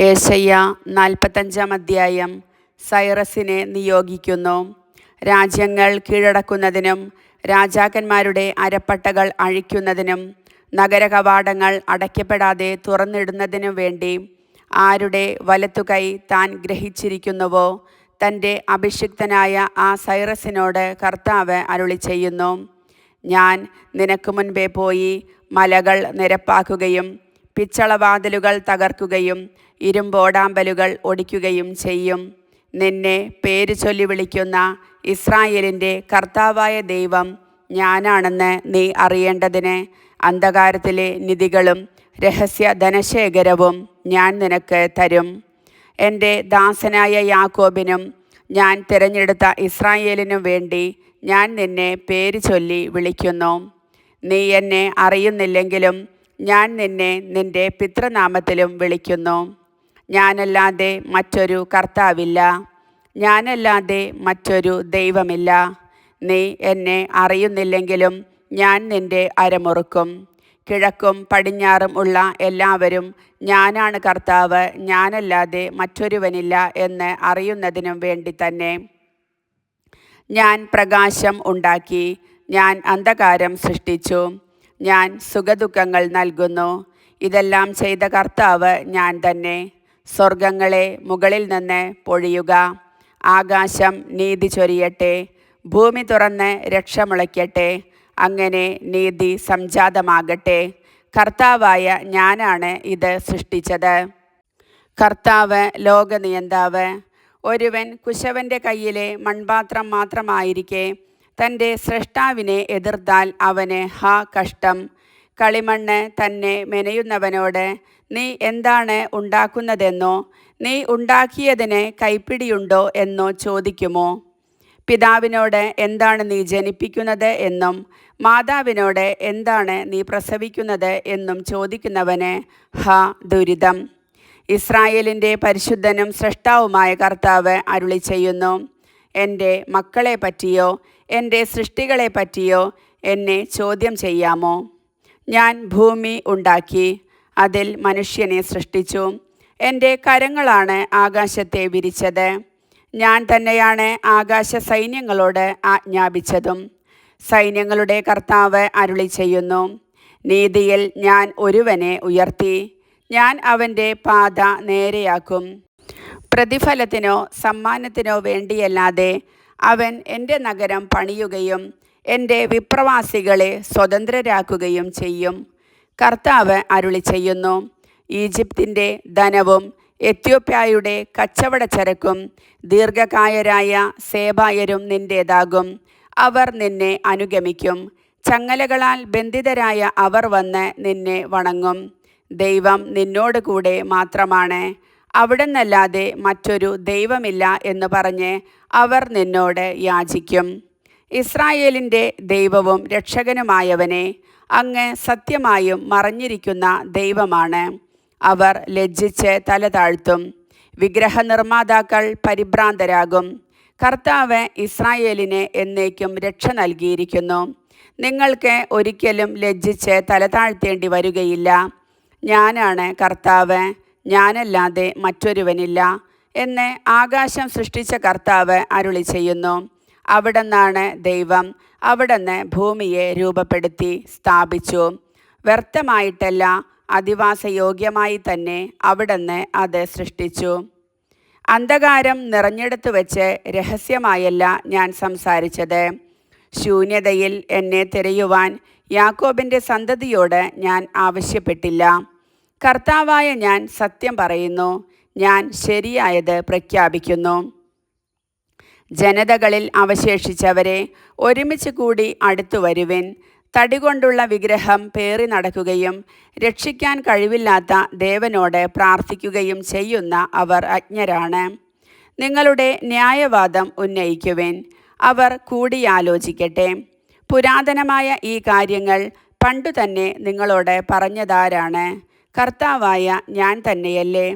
ഏശയ്യ 45 അധ്യായം. സൈറസിനെ നിയോഗിക്കുന്നു. രാജ്യങ്ങൾ കീഴടക്കുന്നതിനും രാജാക്കന്മാരുടെ അരപ്പട്ടകൾ അഴിക്കുന്നതിനും നഗരകവാടങ്ങൾ അടയ്ക്കപ്പെടാതെ തുറന്നിടുന്നതിനും വേണ്ടി ആരുടെ വലത്തുകൈ താൻ ഗ്രഹിച്ചിരിക്കുന്നുവോ തൻ്റെ അഭിഷിക്തനായ ആ സൈറസിനോട് കർത്താവ് അരുളിച്ചെയ്യുന്നു: ഞാൻ നിനക്ക് മുൻപേ പോയി മലകൾ നിരപ്പാക്കുകയും പിച്ചളവാതിലുകൾ തകർക്കുകയും ഇരുമ്പോടാമ്പലുകൾ ഒടിക്കുകയും ചെയ്യും. നിന്നെ പേര് ചൊല്ലി വിളിക്കുന്ന ഇസ്രായേലിൻ്റെ കർത്താവായ ദൈവം ഞാനാണെന്ന് നീ അറിയേണ്ടതിന് അന്ധകാരത്തിലെ നിധികളും രഹസ്യ ധനശേഖരവും ഞാൻ നിനക്ക് തരും. എൻ്റെ ദാസനായ യാക്കോബിനും ഞാൻ തിരഞ്ഞെടുത്ത ഇസ്രായേലിനും വേണ്ടി ഞാൻ നിന്നെ പേര് ചൊല്ലി വിളിക്കുന്നു. നീ എന്നെ അറിയുന്നില്ലെങ്കിലും ഞാൻ നിന്നെ നിൻ്റെ പിതൃനാമത്തിലും വിളിക്കുന്നു. ഞാനല്ലാതെ മറ്റൊരു കർത്താവില്ല, ഞാനല്ലാതെ മറ്റൊരു ദൈവമില്ല. നീ എന്നെ അറിയുന്നില്ലെങ്കിലും ഞാൻ നിൻ്റെ അരമുറുക്കും. കിഴക്കും പടിഞ്ഞാറും ഉള്ള എല്ലാവരും ഞാനാണ് കർത്താവ്, ഞാനല്ലാതെ മറ്റൊരുവനില്ല എന്ന് അറിയുന്നതിനും വേണ്ടി തന്നെ. ഞാൻ പ്രകാശം ഉണ്ടാക്കി, ഞാൻ അന്ധകാരം സൃഷ്ടിച്ചു, ഞാൻ സുഖദുഃഖങ്ങൾ നൽകുന്നു. ഇതെല്ലാം ചെയ്ത കർത്താവ് ഞാൻ തന്നെ. സ്വർഗങ്ങളെ മുകളിൽ നിന്ന് പൊഴിയുക, ആകാശം നീതി ചൊരിയട്ടെ, ഭൂമി തുറന്ന് രക്ഷമുളയ്ക്കട്ടെ, അങ്ങനെ നീതി സംജാതമാകട്ടെ. കർത്താവായ ഞാനാണ് ഇത് സൃഷ്ടിച്ചത്. കർത്താവ് ലോകനിയന്താവ്. ഒരുവൻ കുശവൻ്റെ കയ്യിലെ മൺപാത്രം മാത്രമായിരിക്കെ തൻ്റെ സ്രഷ്ടാവിനെ എതിർത്താൽ അവന് ഹാ കഷ്ടം. കളിമണ്ണ് തന്നെ മെനയുന്നവനോട് നീ എന്താണ് ഉണ്ടാക്കുന്നതെന്നോ നീ ഉണ്ടാക്കിയതിന് കൈപ്പിടിയുണ്ടോ എന്നോ ചോദിക്കുമോ? പിതാവിനോട് എന്താണ് നീ ജനിപ്പിക്കുന്നത് എന്നും മാതാവിനോട് എന്താണ് നീ പ്രസവിക്കുന്നത് എന്നും ചോദിക്കുന്നവന് ഹാ ദുരിതം. ഇസ്രായേലിൻ്റെ പരിശുദ്ധനും സ്രഷ്ടാവുമായ കർത്താവ് അരുളി ചെയ്യുന്നു: എൻ്റെ മക്കളെ പറ്റിയോ എൻ്റെ സൃഷ്ടികളെ പറ്റിയോ എന്നെ ചോദ്യം ചെയ്യാമോ? ഞാൻ ഭൂമി ഉണ്ടാക്കി, അതിൽ മനുഷ്യനെ സൃഷ്ടിച്ചു. എൻ്റെ കരങ്ങളാണ് ആകാശത്തെ വിരിച്ചത്. ഞാൻ തന്നെയാണ് ആകാശ സൈന്യങ്ങളോട് ആജ്ഞാപിച്ചതും. സൈന്യങ്ങളുടെ കർത്താവ് അരുളി ചെയ്യുന്നു: നീതിയിൽ ഞാൻ ഒരുവനെ ഉയർത്തി, ഞാൻ അവൻ്റെ പാത നേരെയാക്കും. പ്രതിഫലത്തിനോ സമ്മാനത്തിനോ വേണ്ടിയല്ലാതെ അവൻ എൻ്റെ നഗരം പണിയുകയും എൻ്റെ വിപ്രവാസികളെ സ്വതന്ത്രരാക്കുകയും ചെയ്യും. കർത്താവ് അരുളി ചെയ്യുന്നു: ഈജിപ്തിൻ്റെ ധനവും എത്യോപ്യയുടെ കച്ചവടച്ചരക്കും ദീർഘകായരായ സേബായരും നിൻ്റേതാകും. അവർ നിന്നെ അനുഗമിക്കും. ചങ്ങലകളാൽ ബന്ധിതരായ അവർ വന്ന് നിന്നെ വണങ്ങും. ദൈവം നിന്നോട് കൂടെ മാത്രമാണ്, അവിടുന്നല്ലാതെ മറ്റൊരു ദൈവമില്ല എന്ന് പറഞ്ഞ് അവർ നിന്നോട് യാചിക്കും. ഇസ്രായേലിൻ്റെ ദൈവവും രക്ഷകനുമായവനെ, അങ്ങ് സത്യമായും മറഞ്ഞിരിക്കുന്ന ദൈവമാണ്. അവർ ലജ്ജിച്ച് തല താഴ്ത്തും. വിഗ്രഹനിർമ്മാതാക്കൾ പരിഭ്രാന്തരാകും. കർത്താവ് ഇസ്രായേലിന് എന്നേക്കും രക്ഷ നൽകിയിരിക്കുന്നു. നിങ്ങൾക്ക് ഒരിക്കലും ലജ്ജിച്ച് തല താഴ്ത്തേണ്ടി വരികയില്ല. ഞാനാണ് കർത്താവ്, ഞാനല്ലാതെ മറ്റൊരുവനില്ല എന്ന് ആകാശം സൃഷ്ടിച്ച കർത്താവ് അരുളി ചെയ്യുന്നു. അവിടുന്നാണ് ദൈവം. അവിടുന്ന് ഭൂമിയെ രൂപപ്പെടുത്തി സ്ഥാപിച്ചു. വ്യർത്ഥമായിട്ടല്ല, അധിവാസയോഗ്യമായി തന്നെ അവിടുന്ന് അത് സൃഷ്ടിച്ചു. അന്ധകാരം നിറഞ്ഞെടുത്തു വെച്ച് രഹസ്യമായല്ല ഞാൻ സംസാരിച്ചത്. ശൂന്യതയിൽ എന്നെ തിരയുവാൻ യാക്കോബിൻ്റെ സന്തതിയോട് ഞാൻ ആവശ്യപ്പെട്ടില്ല. കർത്താവായ ഞാൻ സത്യം പറയുന്നു, ഞാൻ ശരിയായത് പ്രഖ്യാപിക്കുന്നു. ജനതകളിൽ അവശേഷിച്ചവരെ ഒരുമിച്ച് കൂടി അടുത്തു വരുവിൻ. തടികൊണ്ടുള്ള വിഗ്രഹം പേറി നടക്കുകയും രക്ഷിക്കാൻ കഴിവില്ലാത്ത ദേവനോട് പ്രാർത്ഥിക്കുകയും ചെയ്യുന്ന അവർ അജ്ഞരാണ്. നിങ്ങളുടെ ന്യായവാദം ഉന്നയിക്കുവിൻ, അവർ കൂടിയാലോചിക്കട്ടെ. പുരാതനമായ ഈ കാര്യങ്ങൾ പണ്ടുതന്നെ നിങ്ങളോട് പറഞ്ഞതാരാണ്? കർത്താവായ ഞാൻ തന്നെയല്ലേ?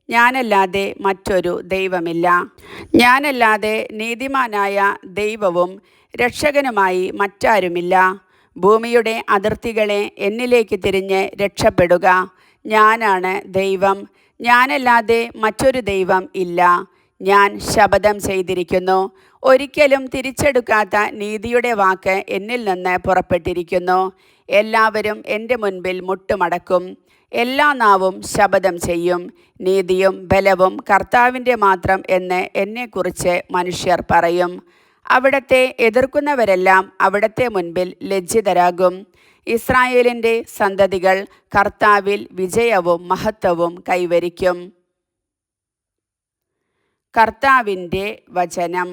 ഞാനല്ലാതെ മറ്റൊരു ദൈവമില്ല. ഞാനല്ലാതെ നീതിമാനായ ദൈവവും രക്ഷകനുമായി മറ്റാരുമില്ല. ഭൂമിയുടെ അതിർത്തികളെ എന്നിലേക്ക് തിരിഞ്ഞ് രക്ഷപ്പെടുക. ഞാനാണ് ദൈവം, ഞാനല്ലാതെ മറ്റൊരു ദൈവം ഇല്ല. ഞാൻ ശപഥം ചെയ്തിരിക്കുന്നു. ഒരിക്കലും തിരിച്ചെടുക്കാത്ത നീതിയുടെ വാക്ക് എന്നിൽ നിന്ന് പുറപ്പെട്ടിരിക്കുന്നു. എല്ലാവരും എൻ്റെ മുൻപിൽ മുട്ടുമടക്കും. എല്ലാ നാവും ശപഥം ചെയ്യും. നീതിയും ബലവും കർത്താവിൻ്റെ മാത്രം എന്ന് എന്നെക്കുറിച്ച് മനുഷ്യർ പറയും. അവിടത്തെ എതിർക്കുന്നവരെല്ലാം അവിടത്തെ മുൻപിൽ ലജ്ജിതരാകും. ഇസ്രായേലിൻ്റെ സന്തതികൾ കർത്താവിൽ വിജയവും മഹത്വവും കൈവരിക്കും. കർത്താവിൻ്റെ വചനം.